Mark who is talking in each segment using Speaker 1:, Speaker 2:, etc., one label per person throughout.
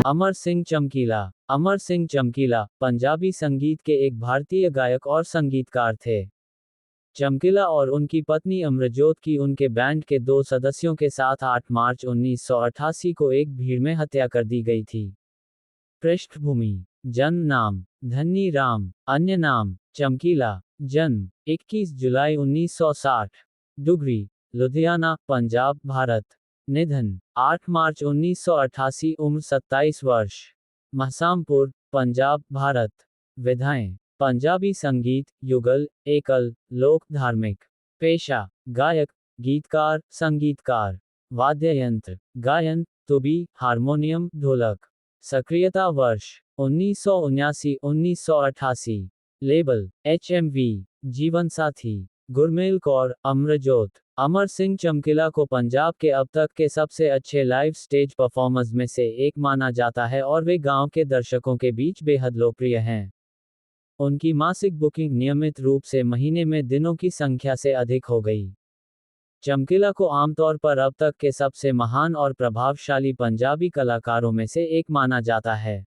Speaker 1: अमर सिंह चमकीला। अमर सिंह चमकीला पंजाबी संगीत के एक भारतीय गायक और संगीतकार थे। चमकीला और उनकी पत्नी अमरजोत की उनके बैंड के 2 सदस्यों के साथ 8 मार्च 1988 को एक भीड़ में हत्या कर दी गई थी। पृष्ठभूमि: जन्म नाम धन्नी राम, अन्य नाम चमकीला। जन्म 21 जुलाई 1960, डुगरी, लुधियाना, पंजाब, भारत। निधन 8 मार्च 1988, उम्र 27 वर्ष, महसामपुर, पंजाब, भारत। विधाएं: पंजाबी संगीत, युगल, एकल, लोक, धार्मिक। पेशा: गायक, गीतकार, संगीतकार। वाद्य यंत्र: गायन, तुबी, हारमोनियम, ढोलक। सक्रियता वर्ष: 1979-1988। Label: HMV। जीवन साथी: गुरमेल कौर, अमरजोत। अमर सिंह चमकीला को पंजाब के अब तक के सबसे अच्छे लाइव स्टेज परफॉर्मर्स में से एक माना जाता है और वे गांव के दर्शकों के बीच बेहद लोकप्रिय हैं। उनकी मासिक बुकिंग नियमित रूप से महीने में दिनों की संख्या से अधिक हो गई। चमकीला को आमतौर पर अब तक के सबसे महान और प्रभावशाली पंजाबी कलाकारों में से एक माना जाता है।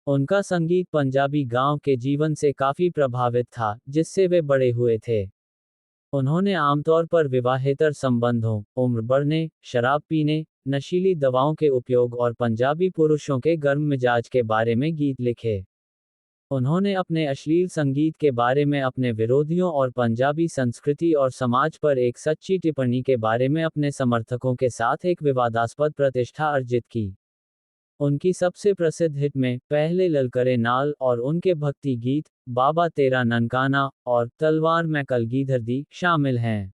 Speaker 1: उनका संगीत पंजाबी गांव के जीवन से काफी प्रभावित था, जिससे वे बड़े हुए थे। उन्होंने आमतौर पर विवाहेतर संबंधों, उम्र बढ़ने, शराब पीने, नशीली दवाओं के उपयोग और पंजाबी पुरुषों के गर्म मिजाज के बारे में गीत लिखे। उन्होंने अपने अश्लील संगीत के बारे में अपने विरोधियों और पंजाबी संस्कृति और समाज पर एक सच्ची टिप्पणी के बारे में अपने समर्थकों के साथ एक विवादास्पद प्रतिष्ठा अर्जित की। उनकी सबसे प्रसिद्ध हिट में पहले ललकरे नाल और उनके भक्ति गीत बाबा तेरा ननकाना और तलवार मैं कलगीधर दी शामिल हैं।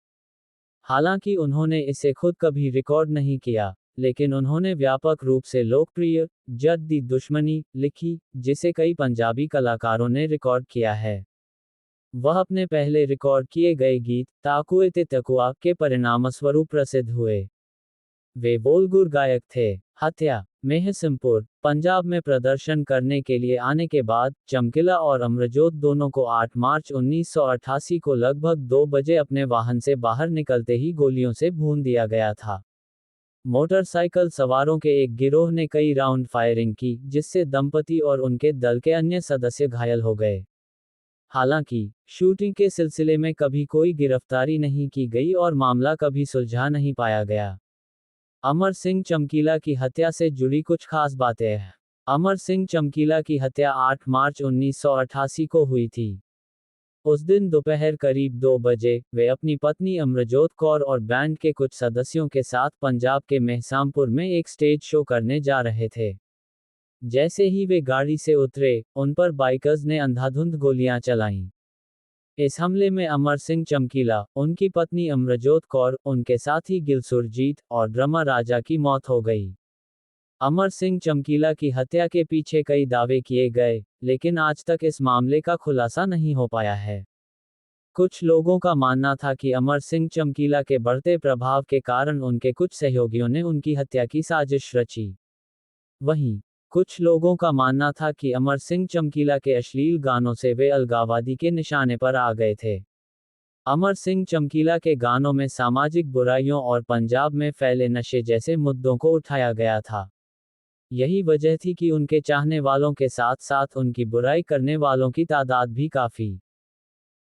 Speaker 1: हालांकि उन्होंने इसे खुद कभी रिकॉर्ड नहीं किया, लेकिन उन्होंने व्यापक रूप से लोकप्रिय जद दी दुश्मनी लिखी, जिसे कई पंजाबी कलाकारों ने रिकॉर्ड किया है। वह अपने पहले रिकॉर्ड किए गए गीत ताकुए ते तकुआ के परिणामस्वरूप प्रसिद्ध हुए। वे बोलगुर गायक थे। हत्या: मेहसिमपुर, पंजाब में प्रदर्शन करने के लिए आने के बाद, चमकीला और अमरजोत दोनों को 8 मार्च 1988 को लगभग 2 बजे अपने वाहन से बाहर निकलते ही गोलियों से भून दिया गया था। मोटरसाइकिल सवारों के एक गिरोह ने कई राउंड फायरिंग की, जिससे दंपति और उनके दल के अन्य सदस्य घायल हो गए। हालांकि, शूटिंग के सिलसिले में कभी कोई गिरफ्तारी नहीं की गई और मामला कभी सुलझा नहीं पाया गया। अमर सिंह चमकीला की हत्या से जुड़ी कुछ खास बातें हैं। अमर सिंह चमकीला की हत्या 8 मार्च 1988 को हुई थी। उस दिन दोपहर करीब 2 बजे, वे अपनी पत्नी अमरजोत कौर और बैंड के कुछ सदस्यों के साथ पंजाब के मेहसामपुर में एक स्टेज शो करने जा रहे थे। जैसे ही वे गाड़ी से उतरे, उन पर बाइकर्स ने अंधाधुंध गोलियां चलाईं। इस हमले में अमर सिंह चमकीला, उनकी पत्नी अमरजोत कौर, उनके साथी गिल सुरजीत और ड्रमर राजा की मौत हो गई। अमर सिंह चमकीला की हत्या के पीछे कई दावे किए गए, लेकिन आज तक इस मामले का खुलासा नहीं हो पाया है। कुछ लोगों का मानना था कि अमर सिंह चमकीला के बढ़ते प्रभाव के कारण उनके कुछ सहयोगियों ने उनकी हत्या की साजिश रची। वहीं, कुछ लोगों का मानना था कि अमर सिंह चमकीला के अश्लील गानों से वे अलगाववादी के निशाने पर आ गए थे। अमर सिंह चमकीला के गानों में सामाजिक बुराइयों और पंजाब में फैले नशे जैसे मुद्दों को उठाया गया था। यही वजह थी कि उनके चाहने वालों के साथ साथ उनकी बुराई करने वालों की तादाद भी काफी